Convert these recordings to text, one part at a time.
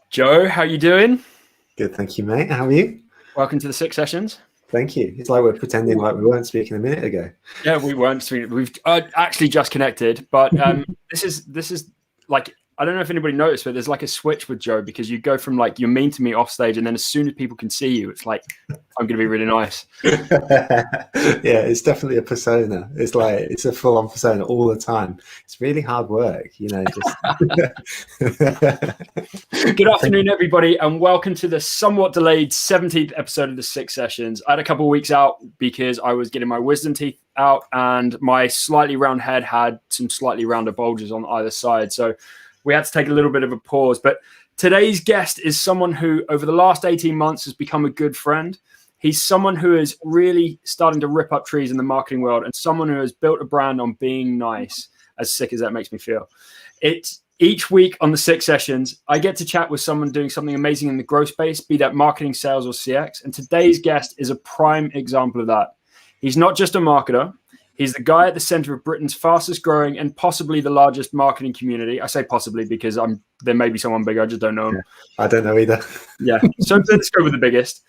Joe, how you doing? Good, thank you, mate. How are you? Welcome to the 6 sessions. Thank you. It's like we're pretending like we weren't speaking a minute ago. Yeah, we weren't. We've actually just connected, but this is like, I don't know if anybody noticed, but there's like a switch with Joe because you go from like you're mean to me off stage, and then as soon as people can see you, it's like I'm going to be really nice. Yeah, it's definitely a persona. It's like it's a full-on persona all the time. It's really hard work, you know. Just Good afternoon, everybody, and welcome to the somewhat delayed 17th episode of the 6 Sessions. I had a couple of weeks out because I was getting my wisdom teeth out, and my slightly round head had some slightly rounder bulges on either side, so we had to take a little bit of a pause. But today's guest is someone who, over the last 18 months, has become a good friend. He's someone who is really starting to rip up trees in the marketing world, and someone who has built a brand on being nice, as sick as that makes me feel. It's each week on the 6 Sessions, I get to chat with someone doing something amazing in the growth space, be that marketing, sales, or CX. And today's guest is a prime example of that. He's not just a marketer. He's the guy at the center of Britain's fastest growing and possibly the largest marketing community. I say possibly because there may be someone bigger. I just don't know him. Yeah, I don't know either. Yeah. So let's go with the biggest.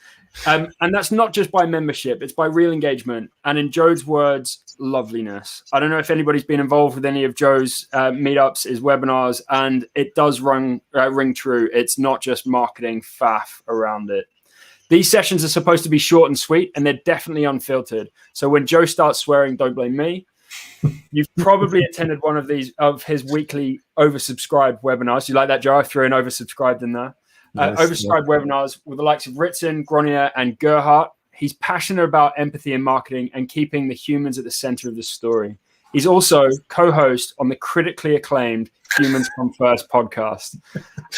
And that's not just by membership. It's by real engagement. And in Joe's words, loveliness. I don't know if anybody's been involved with any of Joe's meetups, his webinars, and it does ring true. It's not just marketing faff around it. These sessions are supposed to be short and sweet, and they're definitely unfiltered. So when Joe starts swearing, don't blame me. You've probably attended one of his weekly oversubscribed webinars. You like that, Joe? I threw an oversubscribed in there. Nice. Oversubscribed webinars with the likes of Ritson, Grenier, and Gerhardt. He's passionate about empathy and marketing and keeping the humans at the center of the story. He's also co-host on the critically acclaimed Humans Come First podcast.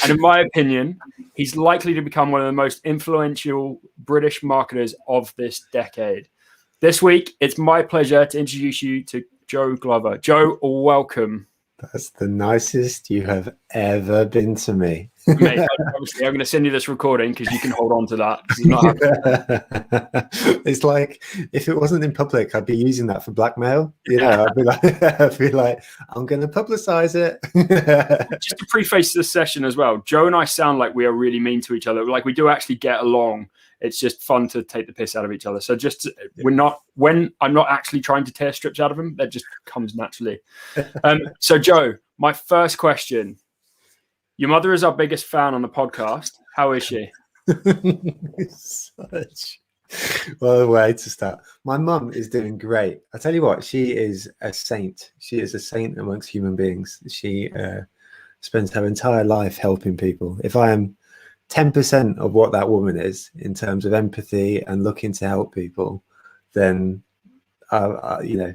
And in my opinion, he's likely to become one of the most influential British marketers of this decade. This week, it's my pleasure to introduce you to Joe Glover. Joe, welcome. That's the nicest you have ever been to me. Mate, obviously, I'm going to send you this recording because you can hold on to that. It's like if it wasn't in public, I'd be using that for blackmail. You know, I'd be like, I'm going to publicize it. Just to preface this session as well, Joe and I sound like we are really mean to each other. Like we do actually get along. It's just fun to take the piss out of each other. So when I'm not actually trying to tear strips out of them, that just comes naturally. So Joe, my first question. Your mother is our biggest fan on the podcast. How is she? Well, the way to start. My mum is doing great. I tell you what, she is a saint. She is a saint amongst human beings. She spends her entire life helping people. If I am 10% of what that woman is in terms of empathy and looking to help people, then you know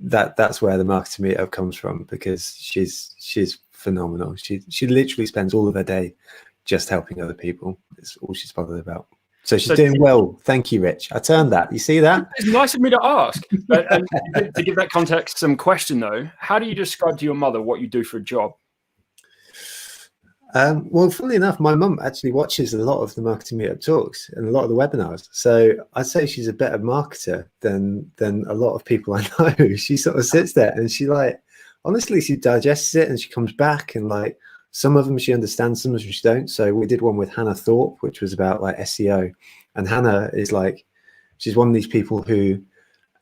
that's where the marketing meetup comes from, because she's phenomenal. She literally spends all of her day just helping other people. It's all she's bothered about. So she's doing well. Thank you, Rich. I turned that. You see that? It's nice of me to ask. And to give that context some question though, how do you describe to your mother what you do for a job? Well, funnily enough, my mum actually watches a lot of the marketing meetup talks and a lot of the webinars. So I'd say she's a better marketer than a lot of people I know. She sort of sits there and she honestly, she digests it and she comes back, and like some of them she understands, some of them she don't. So we did one with Hannah Thorpe, which was about like SEO. And Hannah is like, she's one of these people who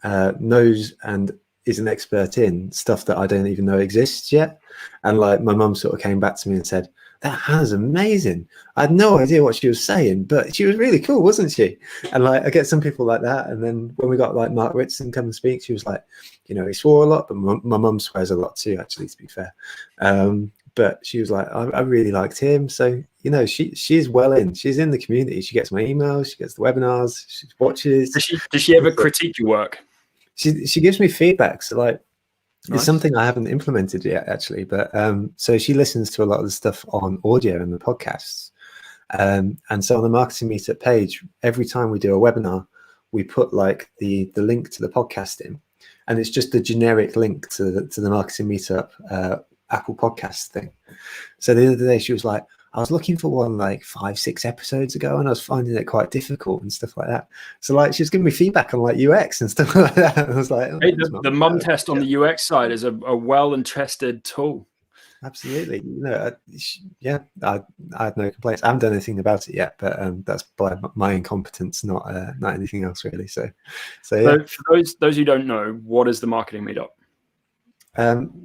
knows and is an expert in stuff that I don't even know exists yet. And like my mum sort of came back to me and said, that Hannah's amazing. I had no idea what she was saying, but she was really cool, wasn't she? And like, I get some people like that. And then when we got like Mark Ritson come and speak, she was like, you know, he swore a lot, but my mum swears a lot too, actually, to be fair. But she was like, I really liked him. So, you know, she's well in. She's in the community. She gets my emails. She gets the webinars. She watches. Does she ever critique your work? She gives me feedback. So like, Nice. It's something I haven't implemented yet, actually. But so she listens to a lot of the stuff on audio and the podcasts. And so on the marketing meetup page, every time we do a webinar, we put like the link to the podcast in, and it's just a generic link to the marketing meetup Apple podcast thing. So the other day she was like, I was looking for one like 5-6 episodes ago, and I was finding it quite difficult and stuff like that. So like she was giving me feedback on like UX and stuff like that. And I was like, the mum test on the UX side is a well and tested tool. Absolutely. I had no complaints. I haven't done anything about it yet, but that's by my incompetence, not anything else really. So yeah. So for those who don't know, what is the marketing meetup?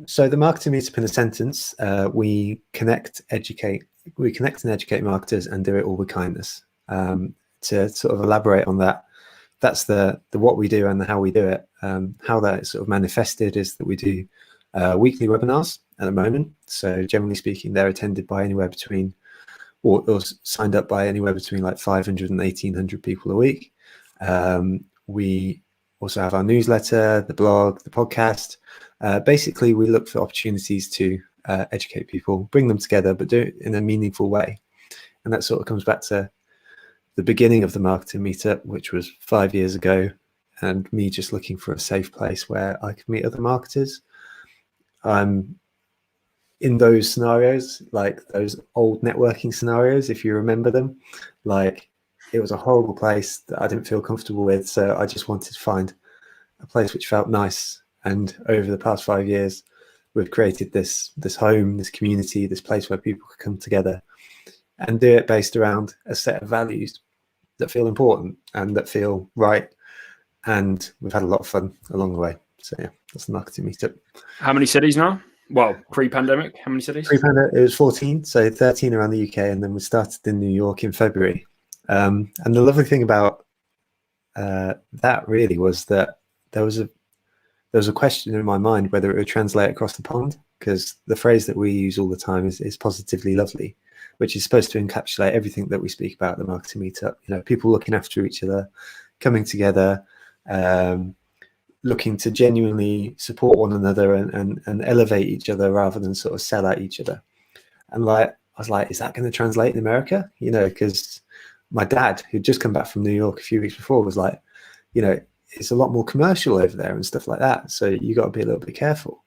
So the marketing meetup, in a sentence, we connect and educate marketers and do it all with kindness. To sort of elaborate on that, that's the what we do and how we do it. How that is sort of manifested is that we do weekly webinars at the moment. So generally speaking, they're attended by anywhere between, or signed up by anywhere between like 500 and 1,800 people a week. We also have our newsletter, the blog, the podcast. Basically, we look for opportunities to educate people, bring them together, but do it in a meaningful way. And that sort of comes back to the beginning of the marketing meetup, which was 5 years ago, and me just looking for a safe place where I could meet other marketers. In those scenarios, like those old networking scenarios, if you remember them, like it was a horrible place that I didn't feel comfortable with. So I just wanted to find a place which felt nice. And over the past 5 years, we've created this home, this community, this place where people can come together and do it based around a set of values that feel important and that feel right. And we've had a lot of fun along the way. So yeah, that's the marketing meetup. How many cities now? Well, pre-pandemic, how many cities? Pre-pandemic, it was 14, so 13 around the UK, and then we started in New York in February. And the lovely thing about that really was that there was a question in my mind whether it would translate across the pond, because the phrase that we use all the time is positively lovely, which is supposed to encapsulate everything that we speak about at the marketing meetup. You know, people looking after each other, coming together, looking to genuinely support one another and elevate each other rather than sort of sell at each other. And like, I was like, is that going to translate in America? You know, because my dad, who'd just come back from New York a few weeks before, was like, you know, it's a lot more commercial over there and stuff like that. So you got to be a little bit careful.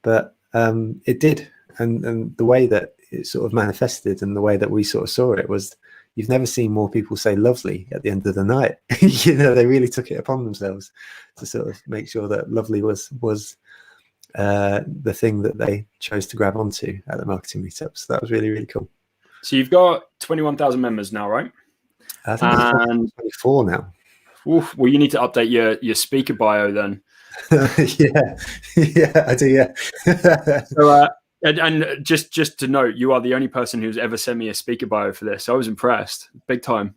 But it did. And the way that it sort of manifested and the way that we sort of saw it was, you've never seen more people say lovely at the end of the night. You know, they really took it upon themselves to sort of make sure that lovely was the thing that they chose to grab onto at the marketing meetup. So that was really, really cool. So you've got 21,000 members now, right? I think it's 24 now. Oof, well, you need to update your speaker bio then. yeah, I do. Yeah. So, and just to note, you are the only person who's ever sent me a speaker bio for this. I was impressed, big time.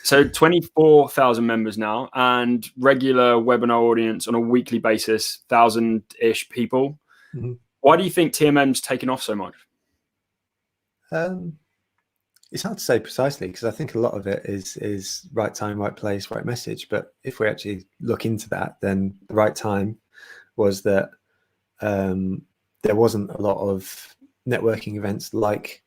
So 24,000 members now, and regular webinar audience on a weekly basis, 1,000-ish people. Mm-hmm. Why do you think TMM's taken off so much? It's hard to say precisely, because I think a lot of it is right time, right place, right message. But if we actually look into that, then the right time was that there wasn't a lot of networking events like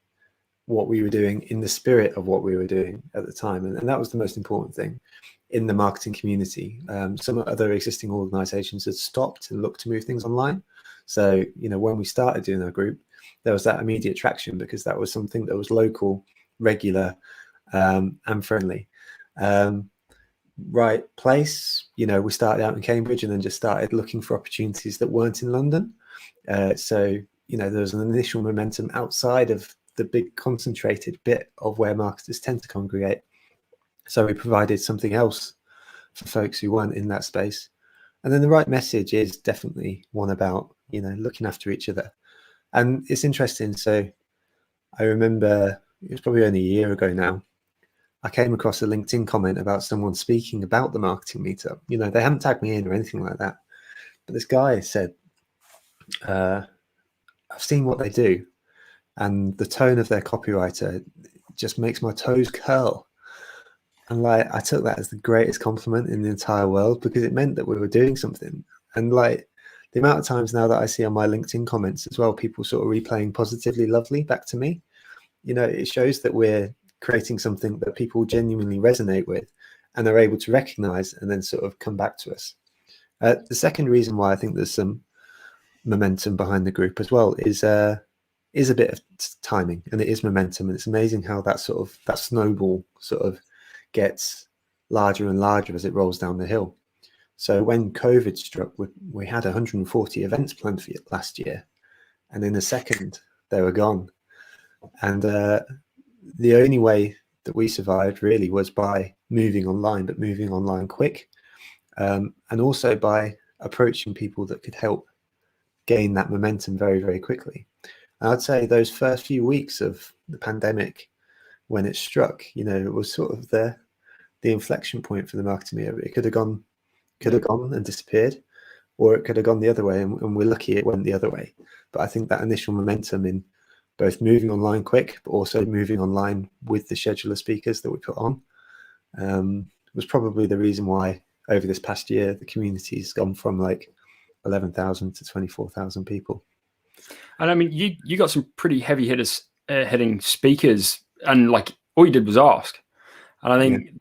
what we were doing in the spirit of what we were doing at the time. And that was the most important thing in the marketing community. Some other existing organizations had stopped and looked to move things online. So, you know, when we started doing our group, there was that immediate traction because that was something that was local, regular, and friendly. Right place, you know, we started out in Cambridge and then just started looking for opportunities that weren't in London. So, you know, there was an initial momentum outside of the big concentrated bit of where marketers tend to congregate. So we provided something else for folks who weren't in that space. And then the right message is definitely one about, you know, looking after each other. And it's interesting. So I remember it was probably only a year ago now, I came across a LinkedIn comment about someone speaking about the marketing meetup. You know, they hadn't tagged me in or anything like that. But this guy said, I've seen what they do. And the tone of their copywriter just makes my toes curl. And like, I took that as the greatest compliment in the entire world, because it meant that we were doing something. And like, the amount of times now that I see on my LinkedIn comments as well, people sort of replaying positively lovely back to me, you know, it shows that we're creating something that people genuinely resonate with and are able to recognize and then sort of come back to us. The second reason why I think there's some momentum behind the group as well is a bit of timing, and it is momentum. And it's amazing how that snowball sort of gets larger and larger as it rolls down the hill. So when COVID struck, we had 140 events planned for last year. and in a second they were gone. And the only way that we survived really was by moving online, but moving online quick, and also by approaching people that could help gain that momentum very, very quickly. And I'd say those first few weeks of the pandemic, when it struck, it was sort of the inflection point for the marketing meetup. It could have gone and disappeared, or it could have gone the other way, and we're lucky it went the other way. But I think that initial momentum in both moving online quick, but also moving online with the schedule of speakers that we put on, was probably the reason why over this past year the community's gone from like 11,000 to 24,000 people. And I mean, you got some pretty heavy hitting speakers, and like all you did was ask. And I think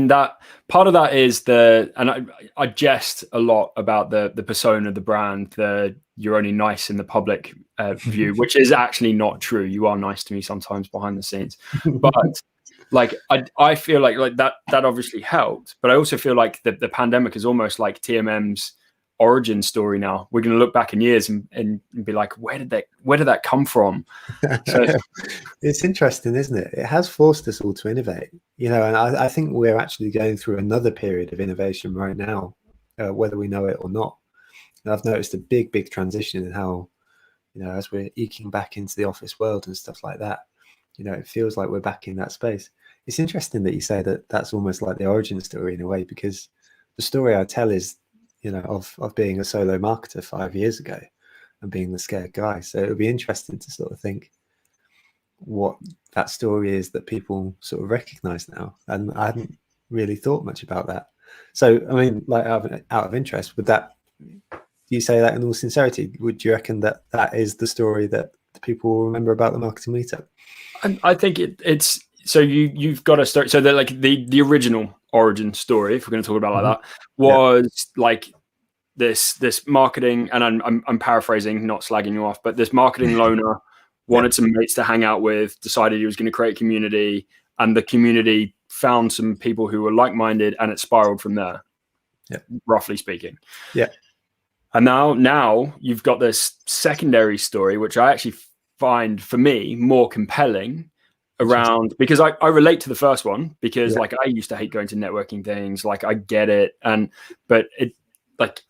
that part of that is and I jest a lot about the persona of the brand, you're only nice in the public view, which is actually not true. You are nice to me sometimes behind the scenes, but like I feel like that obviously helped, but I also feel like the pandemic is almost like TMM's origin story now. We're going to look back in years and be like, where did that come from? So it's interesting, isn't it? It has forced us all to innovate, and I think we're actually going through another period of innovation right now, whether we know it or not. And I've noticed a big transition in how, as we're eking back into the office world and stuff like that, it feels like we're back in that space. It's interesting that you say that that's almost like the origin story in a way, because the story I tell is, of being a solo marketer 5 years ago and being the scared guy. So it would be interesting to sort of think what that story is that people sort of recognize now. And I hadn't really thought much about that. So, I mean, like out of interest, do you say that in all sincerity? Would you reckon that that is the story that people will remember about the marketing meetup? I think it's, so you've got to start. So that like the original origin story, if we're going to talk about like that, was like this marketing, and I'm paraphrasing, not slagging you off, but this marketing loner wanted some mates to hang out with, decided he was going to create a community, and the community found some people who were like-minded, and it spiraled from there. Roughly speaking. And now you've got this secondary story, which I actually find, for me, more compelling around, because I relate to the first one, because like I used to hate going to networking things, like I get it, but it like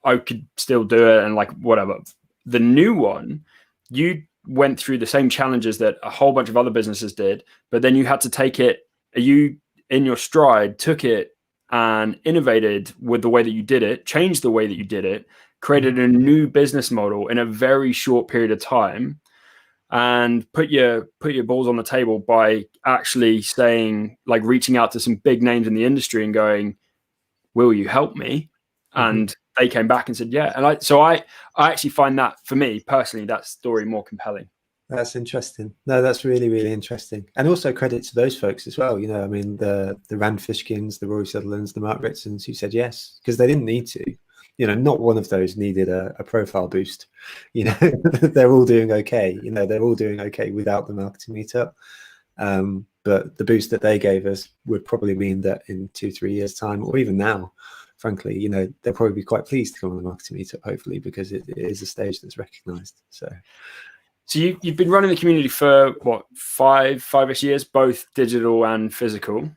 I could still do it, and like whatever. The new one, you went through the same challenges that a whole bunch of other businesses did, but then you had to take it, you in your stride took it and innovated with the way that you did it, changed the way that you did it, created a new business model in a very short period of time, and put your balls on the table by actually saying, like, reaching out to some big names in the industry and going, will you help me? And they came back and said, yeah. And I actually find that, for me personally, that story more compelling. That's interesting. No, that's really, really interesting. And also credit to those folks as well. I mean, the Rand Fishkins, the Roy Sutherlands, the Mark Ritsons, who said yes, because they didn't need to. Not one of those needed a profile boost. They're all doing okay. They're all doing okay without the marketing meetup. But the boost that they gave us would probably mean that in 2-3 years' time, or even now, frankly, they'll probably be quite pleased to come on the marketing meetup, hopefully, because it is a stage that's recognized. So you've been running the community for what, five-ish years, both digital and physical.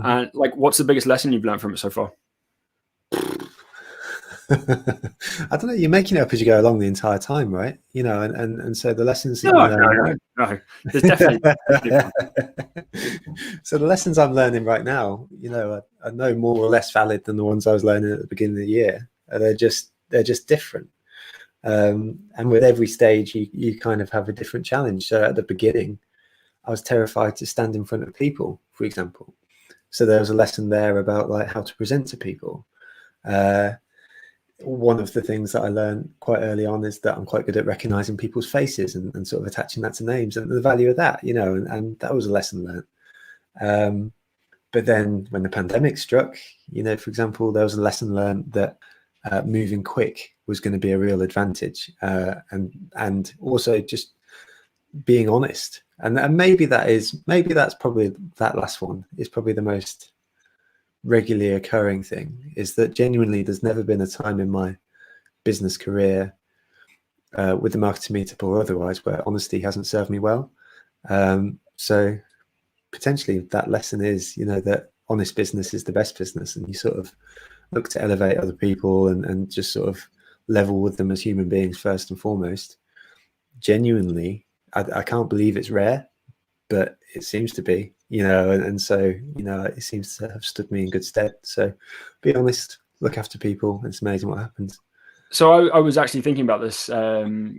And like, what's the biggest lesson you've learned from it so far? I don't know. You're making it up as you go along the entire time, right? And so the lessons. No. There's definitely. So the lessons I'm learning right now, I know more or less valid than the ones I was learning at the beginning of the year. They're just different. And with every stage, you kind of have a different challenge. So at the beginning, I was terrified to stand in front of people, for example. So there was a lesson there about like how to present to people. One of the things that I learned quite early on is that I'm quite good at recognizing people's faces and sort of attaching that to names, and the value of that, and that was a lesson learned. But then when the pandemic struck, for example, there was a lesson learned that moving quick was going to be a real advantage, and also just being honest. And maybe that's probably, that last one is probably the most regularly occurring thing, is that genuinely there's never been a time in my business career with the marketing meetup or otherwise, where honesty hasn't served me well. So potentially that lesson is, that honest business is the best business, and you sort of look to elevate other people and just sort of level with them as human beings first and foremost. Genuinely, I can't believe it's rare, but it seems to be, and so, it seems to have stood me in good stead. So be honest, look after people. It's amazing what happens. So I was actually thinking about this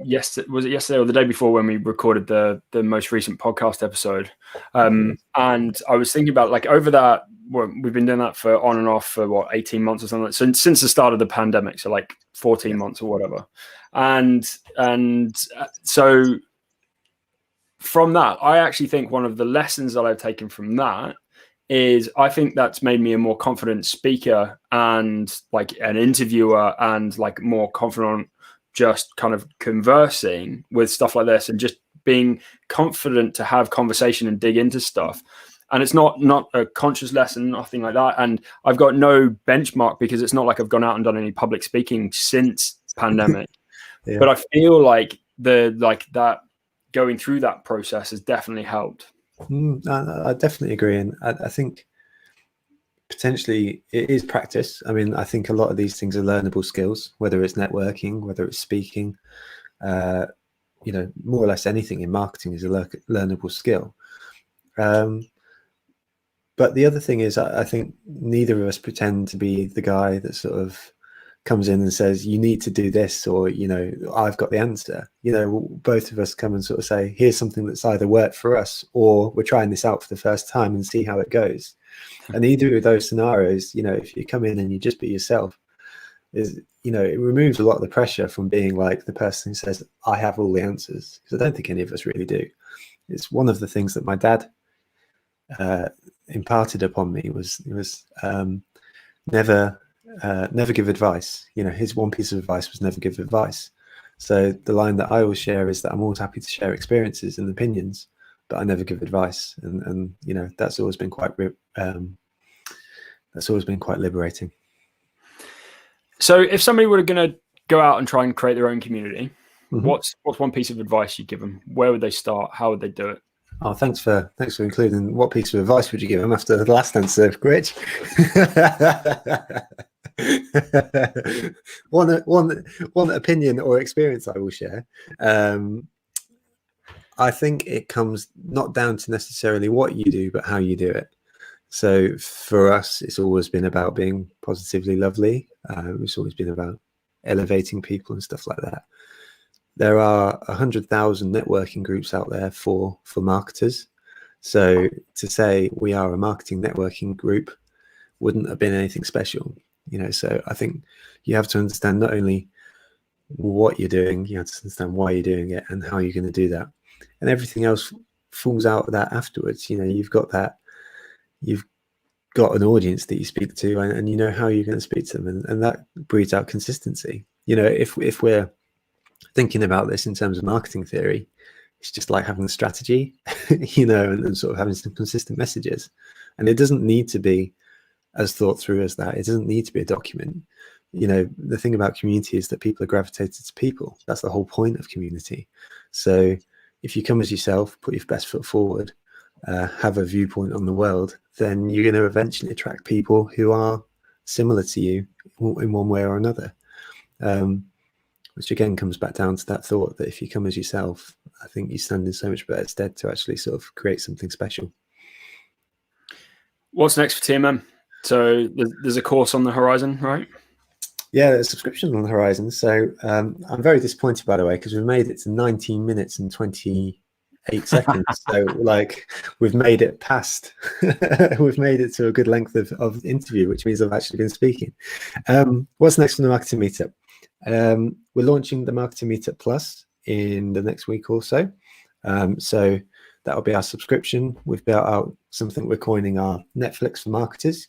yesterday. Was it yesterday or the day before when we recorded the most recent podcast episode? And I was thinking about, like, over that, we've been doing that for on and off for 18 months or something, since the start of the pandemic, so like 14 months or whatever. And so from that, I actually think one of the lessons that I've taken from that is I think that's made me a more confident speaker and like an interviewer, and like more confident just kind of conversing with stuff like this and just being confident to have conversation and dig into stuff. And it's not a conscious lesson, nothing like that. And I've got no benchmark because it's not like I've gone out and done any public speaking since pandemic. Yeah. But I feel like that going through that process has definitely helped. I definitely agree. And I think potentially it is practice. I mean, I think a lot of these things are learnable skills, whether it's networking, whether it's speaking, more or less anything in marketing is a learnable skill. But the other thing is, I think neither of us pretend to be the guy that sort of comes in and says, you need to do this, or, I've got the answer. Both of us come and sort of say, here's something that's either worked for us, or we're trying this out for the first time and see how it goes. And either of those scenarios, if you come in and you just be yourself, it removes a lot of the pressure from being like the person who says, I have all the answers, because I don't think any of us really do. It's one of the things that my dad imparted upon me was never give advice. His one piece of advice was never give advice. So the line that I always share is that I'm always happy to share experiences and opinions, but I never give advice. And that's always been quite liberating. So if somebody were going to go out and try and create their own community, mm-hmm. what's one piece of advice you'd give them? Where would they start? How would they do it? Oh, thanks for including. What piece of advice would you give them after the last answer, Rich? one opinion or experience I will share. I think it comes not down to necessarily what you do, but how you do it. So for us, it's always been about being positively lovely. It's always been about elevating people and stuff like that. There are 100,000 networking groups out there for marketers. So to say we are a marketing networking group wouldn't have been anything special, So I think you have to understand not only what you're doing, you have to understand why you're doing it and how you're going to do that. And everything else falls out of that afterwards. You've got an audience that you speak to, and you know how you're going to speak to them, and that breeds out consistency. If we're thinking about this in terms of marketing theory, it's just like having a strategy, and sort of having some consistent messages. And it doesn't need to be as thought through as that. It doesn't need to be a document. The thing about community is that people are gravitated to people. That's the whole point of community. So if you come as yourself, put your best foot forward, have a viewpoint on the world, then you're going to eventually attract people who are similar to you in one way or another. Which again comes back down to that thought that if you come as yourself, I think you stand in so much better stead to actually sort of create something special. What's next for TMM? So there's a course on the horizon, right? Yeah, there's a subscription on the horizon. So I'm very disappointed, by the way, because we've made it to 19 minutes and 28 seconds. So we've made it past, we've made it to a good length of interview, which means I've actually been speaking. What's next from the Marketing Meetup? We're launching the Marketing Meetup Plus in the next week or so. So that will be our subscription. We've built out something we're coining our Netflix for marketers.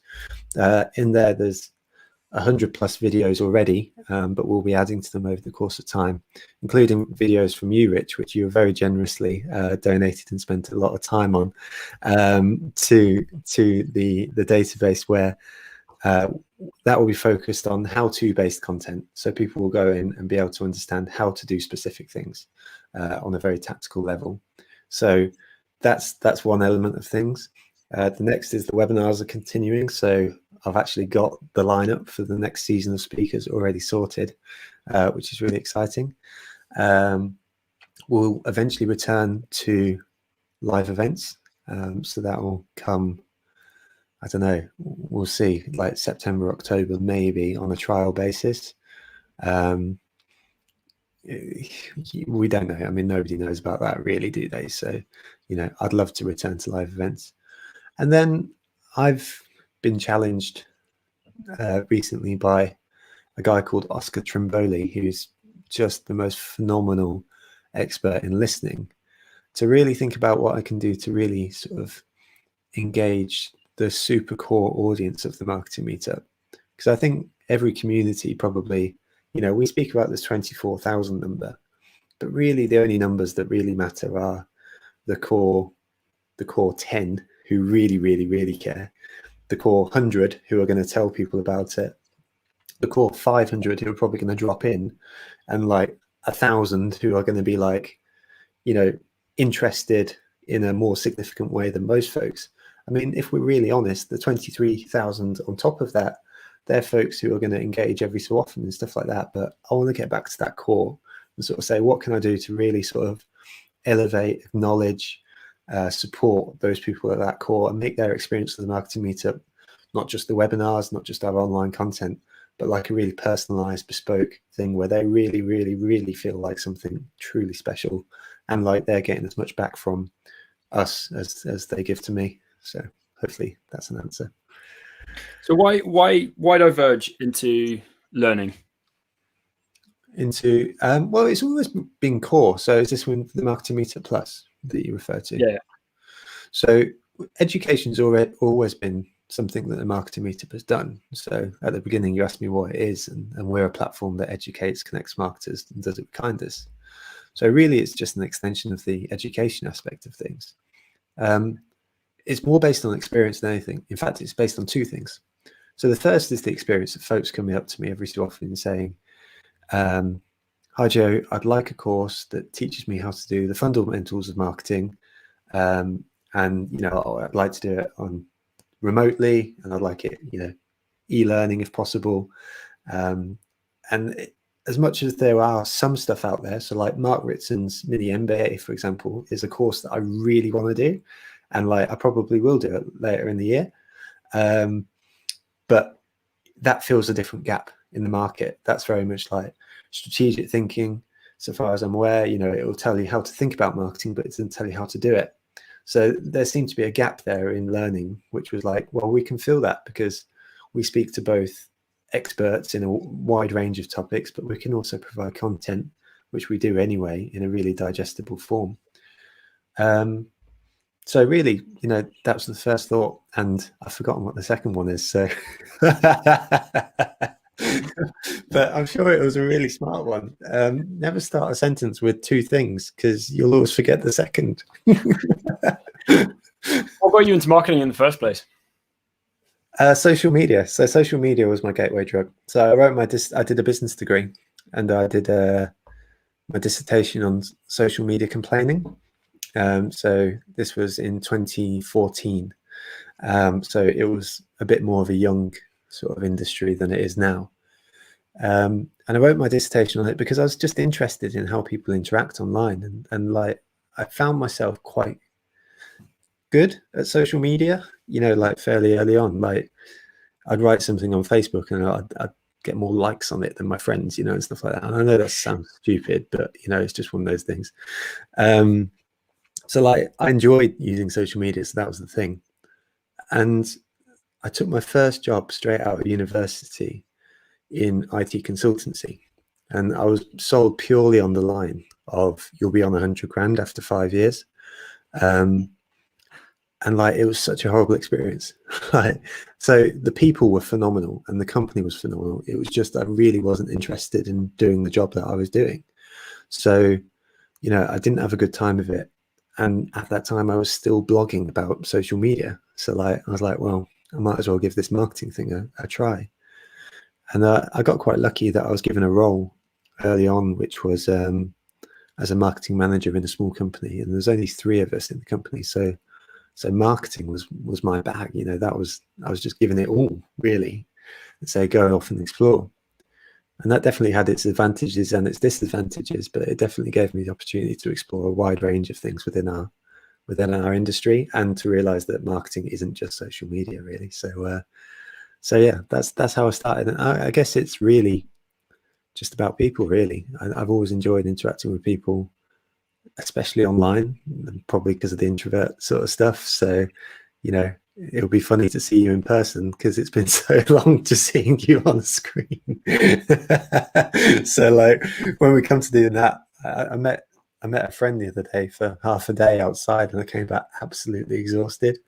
In there's 100 plus videos already, but we'll be adding to them over the course of time, including videos from you, Rich, which you have very generously donated and spent a lot of time on, to the database where That will be focused on how-to based content. So people will go in and be able to understand how to do specific things on a very tactical level. So that's one element of things. The next is the webinars are continuing. So I've actually got the lineup for the next season of speakers already sorted, which is really exciting. We'll eventually return to live events. So that will come, I don't know, we'll see, like September, October, maybe on a trial basis. We don't know. I mean, nobody knows about that really, do they? So, you know, I'd love to return to live events. And then I've been challenged recently by a guy called Oscar Trimboli, who's just the most phenomenal expert in listening, to really think about what I can do to really sort of engage the super core audience of the marketing meetup. Because I think every community probably, you know, we speak about this 24,000 number, but really the only numbers that really matter are the core 10 who really, really, really care, the core 100 who are going to tell people about it, the core 500 who are probably going to drop in, and like 1,000 who are going to be like, you know, interested in a more significant way than most folks. I mean, if we're really honest, the 23,000 on top of that, they're folks who are going to engage every so often and stuff like that. But I want to get back to that core and sort of say, what can I do to really sort of elevate, acknowledge, support those people at that core and make their experience of the marketing meetup, not just the webinars, not just our online content, but like a really personalized, bespoke thing where they really, really, really feel like something truly special and like they're getting as much back from us as they give to me. So hopefully that's an answer. So why diverge into learning? Into well, it's always been core. So is this one the Marketing Meetup Plus that you refer to? Yeah. So education's always been something that the Marketing Meetup has done. So at the beginning, you asked me what it is, and we're a platform that educates, connects marketers, and does it with kindness. So really, it's just an extension of the education aspect of things. It's more based on experience than anything. In fact, it's based on two things. So the first is the experience of folks coming up to me every so often and saying, hi Joe, I'd like a course that teaches me how to do the fundamentals of marketing. And, you know, I'd like to do it on remotely, and I'd like it, you know, e-learning if possible. As much as there are some stuff out there, so like Mark Ritson's mini MBA, for example, is a course that I really want to do. And like, I probably will do it later in the year. But that fills a different gap in the market. That's very much like strategic thinking. So far as I'm aware, you know, it will tell you how to think about marketing, but it doesn't tell you how to do it. So there seemed to be a gap there in learning, which was like, well, we can fill that because we speak to both experts in a wide range of topics, but we can also provide content, which we do anyway, in a really digestible form. So really, you know, that was the first thought, and I've forgotten what the second one is. So, but I'm sure it was a really smart one. Never start a sentence with two things because you'll always forget the second. What got you into marketing in the first place? Social media. So social media was my gateway drug. So I wrote I did a business degree, and I did my dissertation on social media complaining. So this was in 2014. So it was a bit more of a young sort of industry than it is now. And I wrote my dissertation on it because I was just interested in how people interact online, and like I found myself quite good at social media, you know, like fairly early on. Like I'd write something on Facebook and I'd get more likes on it than my friends, you know, and stuff like that. And I know that sounds stupid, but you know, it's just one of those things. So like I enjoyed using social media, so that was the thing. And I took my first job straight out of university in IT consultancy, and I was sold purely on the line of you'll be on 100 grand after 5 years. And like it was such a horrible experience. Like, so the people were phenomenal and the company was phenomenal. It was just I really wasn't interested in doing the job that I was doing. So, you know, I didn't have a good time of it. And at that time I was still blogging about social media. So like I was like, well, I might as well give this marketing thing a try. And I got quite lucky that I was given a role early on, which was as a marketing manager in a small company, and there's only 3 of us in the company. So marketing was my bag. You know, I was just giving it all, really, and so go off and explore. And that definitely had its advantages and its disadvantages, but it definitely gave me the opportunity to explore a wide range of things within our industry, and to realize that marketing isn't just social media, really. So yeah, that's how I started. And I guess it's really just about people, really. I've always enjoyed interacting with people, especially online, probably because of the introvert sort of stuff. So, you know, it'll be funny to see you in person because it's been so long to seeing you on the screen. So like when we come to doing that, I met a friend the other day for half a day outside, and I came back absolutely exhausted.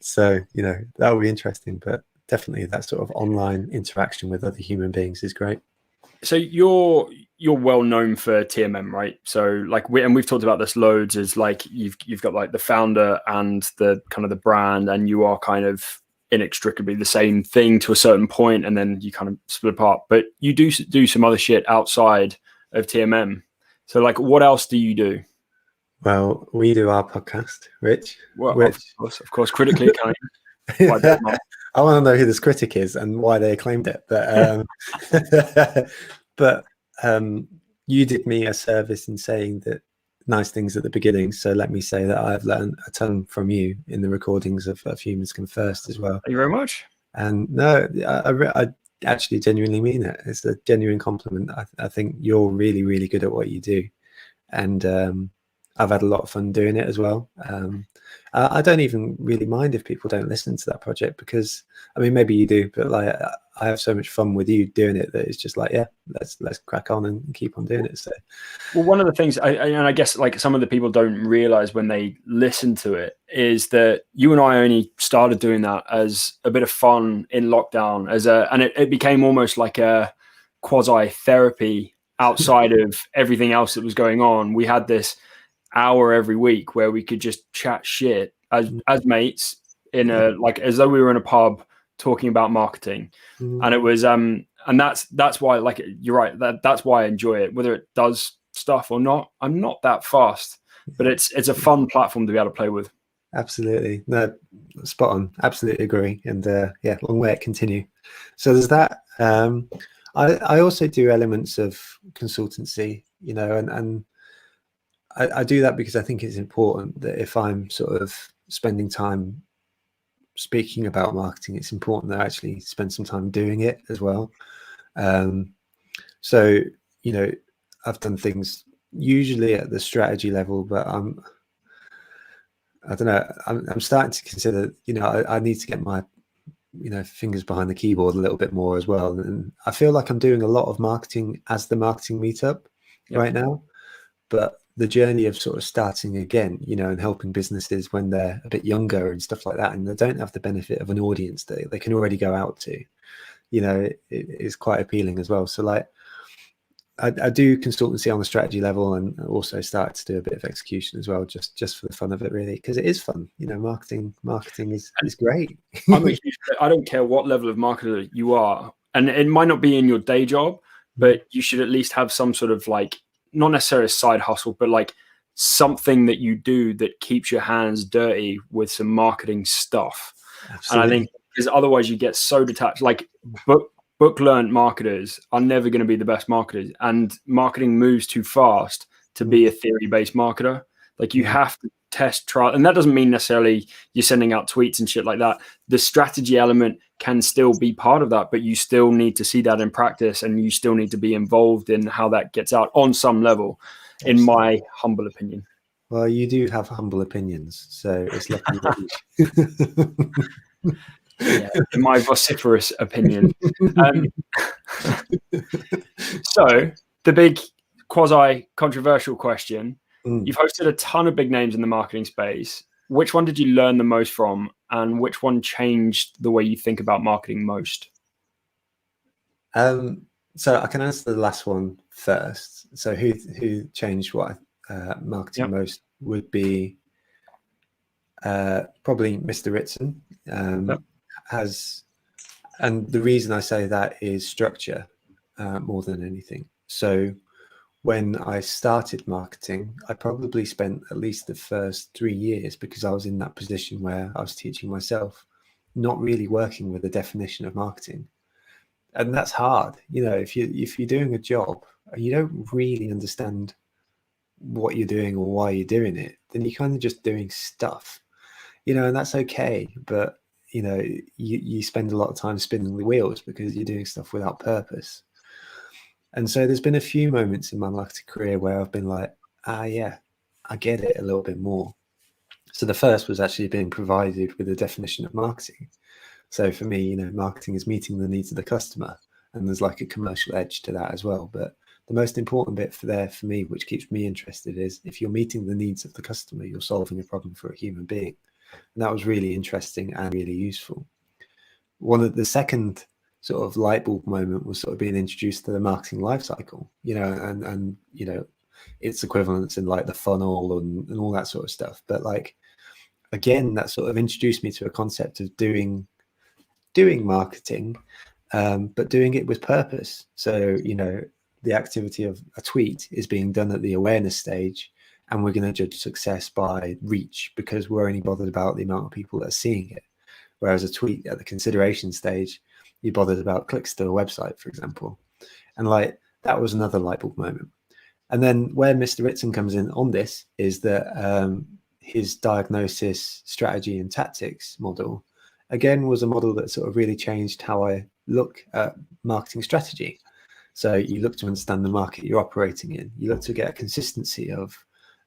So, you know, that will be interesting, but definitely that sort of online interaction with other human beings is great. So you're well known for TMM, right? So like we've talked about this loads, is like you've got like the founder and the kind of the brand, and you are kind of inextricably the same thing to a certain point, and then you kind of split apart. But you do some other shit outside of TMM. So like, what else do you do? Well, we do our podcast, Rich. Well, of course, critically acclaimed. I want to know who this critic is and why they acclaimed it. But you did me a service in saying that nice things at the beginning. So let me say that I've learned a ton from you in the recordings of Humans Come First as well. Thank you very much. And no, I actually genuinely mean it. It's a genuine compliment. I think you're really, really good at what you do. And I've had a lot of fun doing it as well. I don't even really mind if people don't listen to that project, because I mean, maybe you do, but like I have so much fun with you doing it that it's just like, yeah, let's crack on and keep on doing it. So, well, one of the things I guess like some of the people don't realize when they listen to it is that you and I only started doing that as a bit of fun in lockdown, and it became almost like a quasi therapy outside of everything else that was going on. We had this hour every week where we could just chat shit as mates in a, like, as though we were in a pub talking about marketing. And it was and that's why, like, you're right, that's why I enjoy it, whether it does stuff or not. I'm not that fast, but it's a fun platform to be able to play with. Absolutely. No, spot on. Absolutely agree. And yeah, long way it continue. So there's that. I also do elements of consultancy, you know, and I do that because I think it's important that if I'm sort of spending time speaking about marketing, it's important that I actually spend some time doing it as well. So, you know, I've done things usually at the strategy level, but I don't know, I'm starting to consider, you know, I need to get my, you know, fingers behind the keyboard a little bit more as well. And I feel like I'm doing a lot of marketing as the marketing meetup right now, but the journey of sort of starting again, you know, and helping businesses when they're a bit younger and stuff like that, and they don't have the benefit of an audience that they can already go out to, you know, it is quite appealing as well. So like I do consultancy on the strategy level, and also started to do a bit of execution as well, just for the fun of it, really, because it is fun. You know, marketing is great. I don't care what level of marketer you are, and it might not be in your day job, but you should at least have some sort of, like, not necessarily a side hustle, but like something that you do that keeps your hands dirty with some marketing stuff. Absolutely. And I think because otherwise you get so detached. Like book learned marketers are never going to be the best marketers, and marketing moves too fast to be a theory-based marketer. Like, you have to test, trial, and that doesn't mean necessarily you're sending out tweets and shit like that. The strategy element can still be part of that, but you still need to see that in practice, and you still need to be involved in how that gets out on some level. Absolutely. In my humble opinion. Well, you do have humble opinions, so it's lucky that you... Yeah, in my vociferous opinion. So the big quasi-controversial question, you've hosted a ton of big names in the marketing space. Which one did you learn the most from, and which one changed the way you think about marketing most? So I can answer the last one first. So who changed what marketing most would be probably probably Mr. Ritson Yep. has, and the reason I say that is structure more than anything. So when I started marketing, I probably spent at least the first 3 years, because I was in that position where I was teaching myself, not really working with the definition of marketing. And that's hard. You know, if you're doing a job and you don't really understand what you're doing or why you're doing it, then you're kind of just doing stuff, you know, and that's okay. But, you know, you spend a lot of time spinning the wheels because you're doing stuff without purpose. And so there's been a few moments in my marketing career where I've been like, yeah, I get it a little bit more. So the first was actually being provided with a definition of marketing. So for me, you know, marketing is meeting the needs of the customer, and there's like a commercial edge to that as well. But the most important bit for me, which keeps me interested, is if you're meeting the needs of the customer, you're solving a problem for a human being. And that was really interesting and really useful. One of the second sort of light bulb moment was sort of being introduced to the marketing life cycle, you know, and you know, its equivalents in like the funnel and all that sort of stuff. But like, again, that sort of introduced me to a concept of doing marketing, but doing it with purpose. So, you know, the activity of a tweet is being done at the awareness stage, and we're going to judge success by reach because we're only bothered about the amount of people that are seeing it. Whereas a tweet at the consideration stage, you're bothered about clicks to a website, for example. And like, that was another light bulb moment. And then where Mr. Ritson comes in on this is that his diagnosis, strategy, and tactics model, again, was a model that sort of really changed how I look at marketing strategy. So you look to understand the market you're operating in. You look to get a consistency of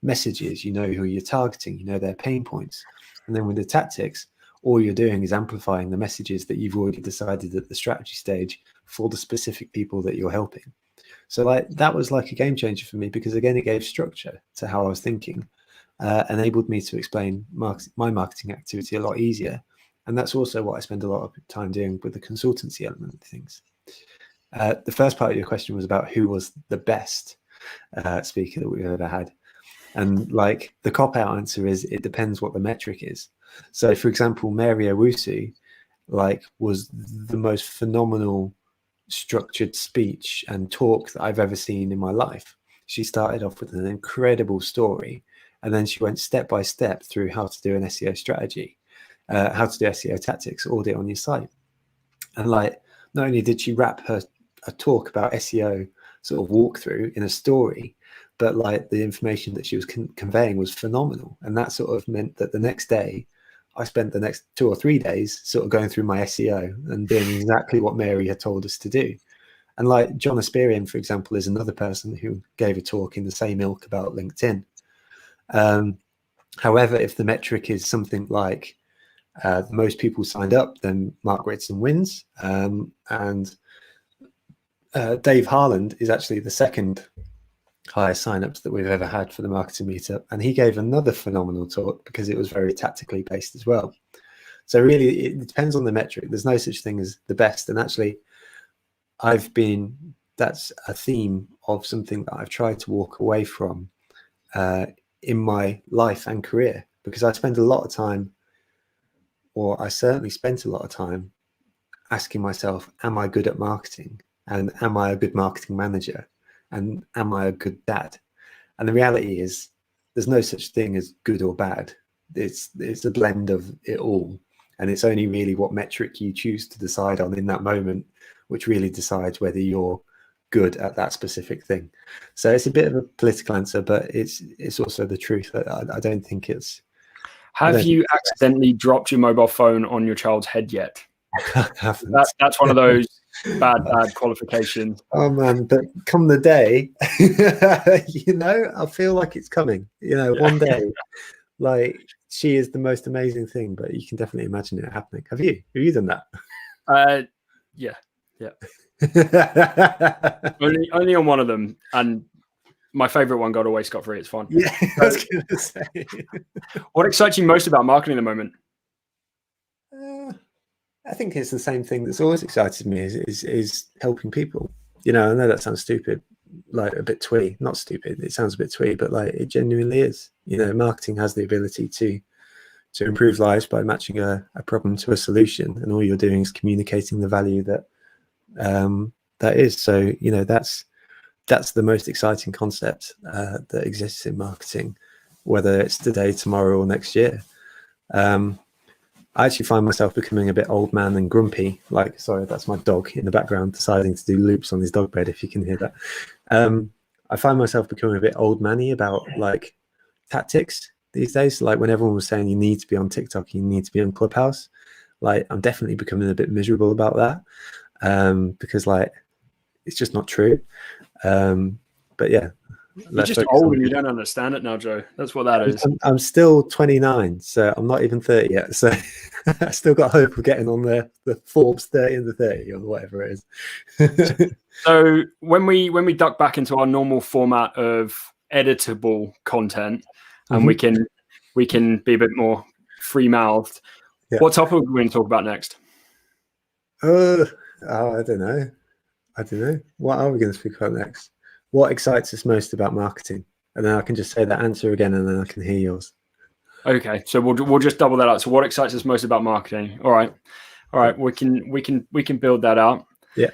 messages. You know who you're targeting. You know their pain points. And then with the tactics, all you're doing is amplifying the messages that you've already decided at the strategy stage for the specific people that you're helping. So like, that was like a game changer for me, because again, it gave structure to how I was thinking, enabled me to explain my marketing activity a lot easier. And that's also what I spend a lot of time doing with the consultancy element of things. The first part of your question was about who was the best speaker that we've ever had. And like, the cop-out answer is it depends what the metric is. So for example, Mary Owusu like was the most phenomenal structured speech and talk that I've ever seen in my life. She started off with an incredible story, and then she went step by step through how to do an SEO strategy, how to do SEO tactics, audit on your site. And like, not only did she wrap a talk about SEO sort of walkthrough in a story, but like the information that she was conveying was phenomenal. And that sort of meant that the next day, I spent the next 2 or 3 days sort of going through my SEO and doing exactly what Mary had told us to do. And like John Asperian, for example, is another person who gave a talk in the same ilk about LinkedIn. However, if the metric is something like the most people signed up, then Mark Ritson wins. And Dave Harland is actually the second highest signups that we've ever had for the marketing meetup, and he gave another phenomenal talk because it was very tactically based as well. So really, it depends on the metric. There's no such thing as the best. And actually, that's a theme of something that I've tried to walk away from in my life and career, because I spend a lot of time, or I certainly spent a lot of time, asking myself, am I good at marketing? And am I a good marketing manager? And am I a good dad? And the reality is there's no such thing as good or bad. It's a blend of it all. And it's only really what metric you choose to decide on in that moment, which really decides whether you're good at that specific thing. So it's a bit of a political answer, but it's also the truth. I don't think it's... Have you accidentally dropped your mobile phone on your child's head yet? That's one of those bad qualifications. Oh man, but come the day, you know, I feel like it's coming. You know, one day, like, she is the most amazing thing. But you can definitely imagine it happening. Have you done that? Yeah. only on one of them, and my favorite one got away scot-free. It's fine. Yeah, I was gonna say. What excites you most about marketing at the moment? I think it's the same thing that's always excited me is helping people. You know, I know that sounds stupid, like a bit twee. Not stupid. It sounds a bit twee, but like it genuinely is. You know, marketing has the ability to to improve lives by matching a problem to a solution, and all you're doing is communicating the value that that is. So that's the most exciting concept that exists in marketing, whether it's today, tomorrow, or next year. I actually find myself becoming a bit old man and grumpy. Like, sorry, that's my dog in the background deciding to do loops on his dog bed, if you can hear that. I find myself becoming a bit old manny about like tactics these days. Like when everyone was saying you need to be on TikTok, you need to be on Clubhouse, like I'm definitely becoming a bit miserable about that, because like it's just not true. But yeah, you're just old and you don't understand it now, Joe. That's what that is. I'm still 29, so I'm not even 30 yet. So I still got hope of getting on the Forbes 30 under 30 or whatever it is. So when we duck back into our normal format of editable content, and we can be a bit more free-mouthed, what topic are we going to talk about next? I don't know. What are we going to speak about next? What excites us most about marketing? And then I can just say that answer again, and then I can hear yours. Okay, so we'll just double that out. So what excites us most about marketing? All right. We can build that out. Yeah.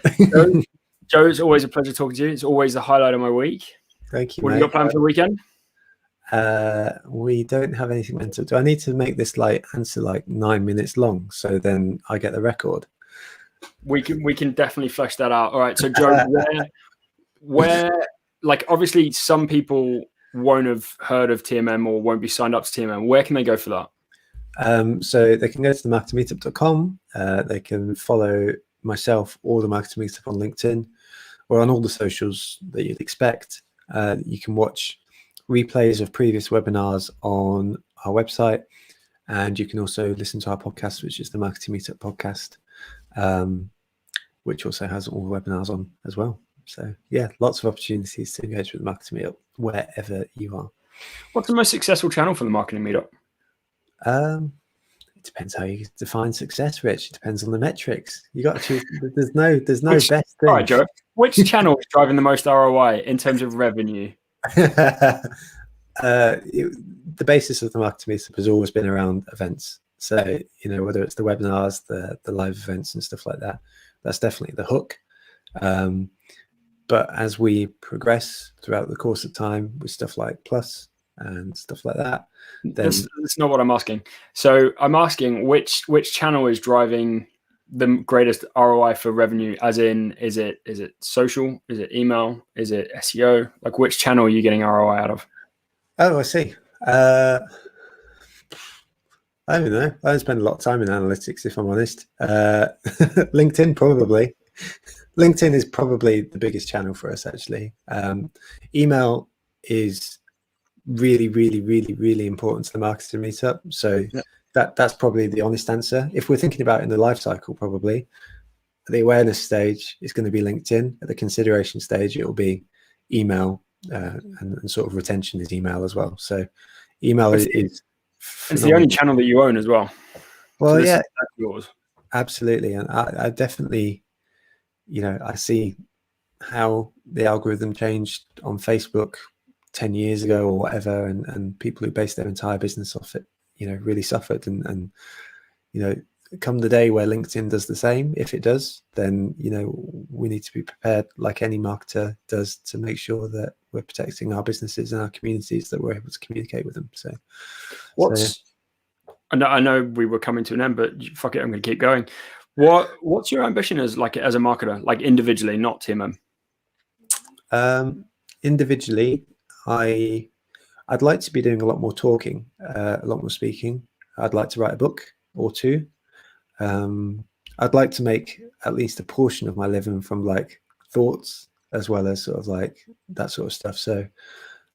Joe, it's always a pleasure talking to you. It's always the highlight of my week. Thank you. What have you got planned for the weekend? We don't have anything mental. Do I need to make this answer 9 minutes long so then I get the record? We can definitely flesh that out. All right. So Joe, where obviously some people won't have heard of TMM or won't be signed up to TMM. Where can they go for that? So they can go to the marketingmeetup.com. They can follow myself or the Marketing Meetup on LinkedIn or on all the socials that you'd expect. You can watch replays of previous webinars on our website, and you can also listen to our podcast, which is the Marketing Meetup podcast, which also has all the webinars on as well. So yeah, lots of opportunities to engage with the Marketing Meetup wherever you are. What's the most successful channel for the Marketing Meetup? It depends how you define success, Rich. It depends on the metrics. You got to choose. There's no best thing. All right, Joe. Which channel is driving the most ROI in terms of revenue? The basis of the Marketing Meetup has always been around events. So whether it's the webinars, the live events and stuff like that, that's definitely the hook. But as we progress throughout the course of time with stuff like Plus and stuff like that, then that's not what I'm asking. So I'm asking which channel is driving the greatest ROI for revenue, as in is it social, is it email, is it SEO? Which channel are you getting ROI out of? Oh, I see. I don't know. I don't spend a lot of time in analytics, if I'm honest. LinkedIn, probably. LinkedIn is probably the biggest channel for us, actually. Email is really, really, really, really important to the Marketing Meetup. So that's probably the honest answer. If we're thinking about it in the life cycle, probably at the awareness stage, it's going to be LinkedIn. At the consideration stage, it will be email, and sort of retention is email as well. So email is it's the only channel that you own as well. Well, so that's yours. Absolutely. And I definitely, I see how the algorithm changed on Facebook 10 years ago or whatever, and people who based their entire business off it, really suffered. And come the day where LinkedIn does the same, if it does, then, we need to be prepared, like any marketer does, to make sure that we're protecting our businesses and our communities, that we're able to communicate with them. So I know we were coming to an end, but fuck it, I'm going to keep going. What's your ambition as a marketer, individually, not TMM? Individually, I'd like to be doing a lot more talking, a lot more speaking. I'd like to write a book or two. I'd like to make at least a portion of my living from thoughts, as well as sort of that sort of stuff. So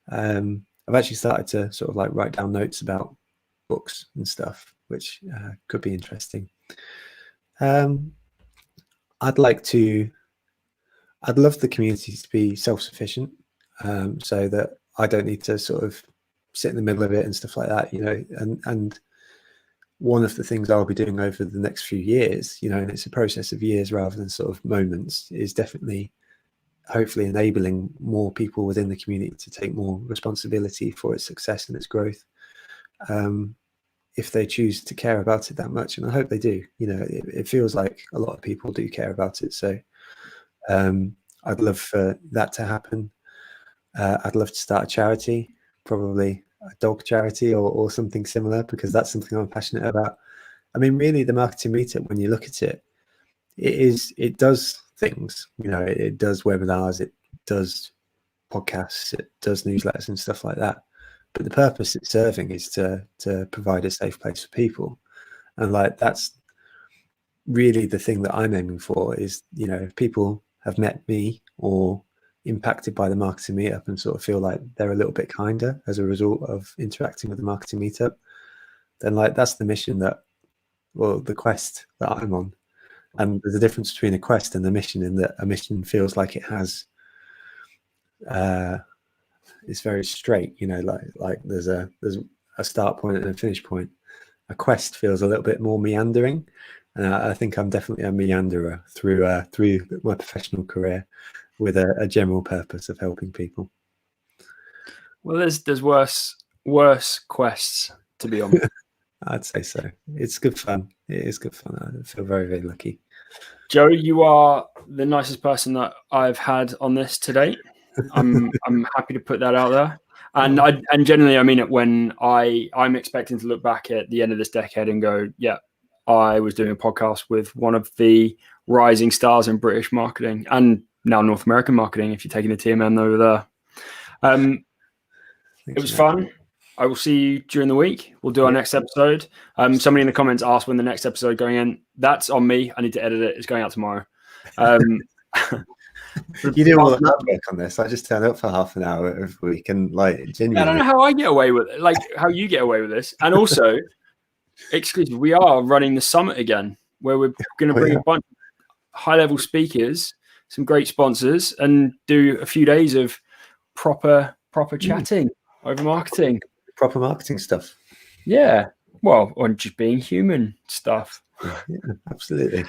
I've actually started to sort of write down notes about books and stuff, which could be interesting. I'd love the community to be self-sufficient, so that I don't need to sort of sit in the middle of it and stuff like that, and one of the things I'll be doing over the next few years, and it's a process of years rather than sort of moments, is definitely hopefully enabling more people within the community to take more responsibility for its success and its growth. if they choose to care about it that much, and I hope they do. You know, it feels like a lot of people do care about it. So I'd love for that to happen. I'd love to start a charity, probably a dog charity or something similar, because that's something I'm passionate about. I mean, really, the marketing meetup, when you look at it, it does things. You know, it does webinars, it does podcasts, it does newsletters and stuff like that. But the purpose it's serving is to provide a safe place for people, and like that's really the thing that I'm aiming for. Is, you know, if people have met me or impacted by the marketing meetup and sort of feel like they're a little bit kinder as a result of interacting with the marketing meetup, then like that's the mission that, well, the quest that I'm on. And there's a difference between a quest and a mission, in that a mission feels like it has it's very straight, you know, like there's a start point and a finish point. A quest feels a little bit more meandering, and I think I'm definitely a meanderer through my professional career, with a general purpose of helping people. Well, there's worse quests to be on. I'd say so. It's good fun. It is good fun. I feel very, very lucky. Joe, you are the nicest person that I've had on this to date. I'm happy to put that out there. And generally, I mean it when I'm expecting to look back at the end of this decade and go, yeah, I was doing a podcast with one of the rising stars in British marketing and now North American marketing, if you're taking the TMN over there. It was fun. I will see you during the week. We'll do our next episode. Somebody in the comments asked when the next episode going in. That's on me. I need to edit it. It's going out tomorrow. You do all the hard work on this. I just turn up for half an hour every week, and like genuinely, I don't know how I get away with it, like how you get away with this. And also, exclusive, we are running the summit again, where we're going to bring a bunch of high-level speakers, some great sponsors, and do a few days of proper chatting over marketing. Proper marketing stuff. Yeah. Well, on just being human stuff. Yeah, absolutely.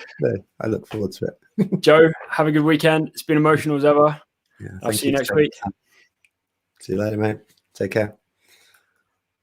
I look forward to it. Joe, have a good weekend. It's been emotional as ever. Yeah, I'll see you next week. See you later, mate. Take care.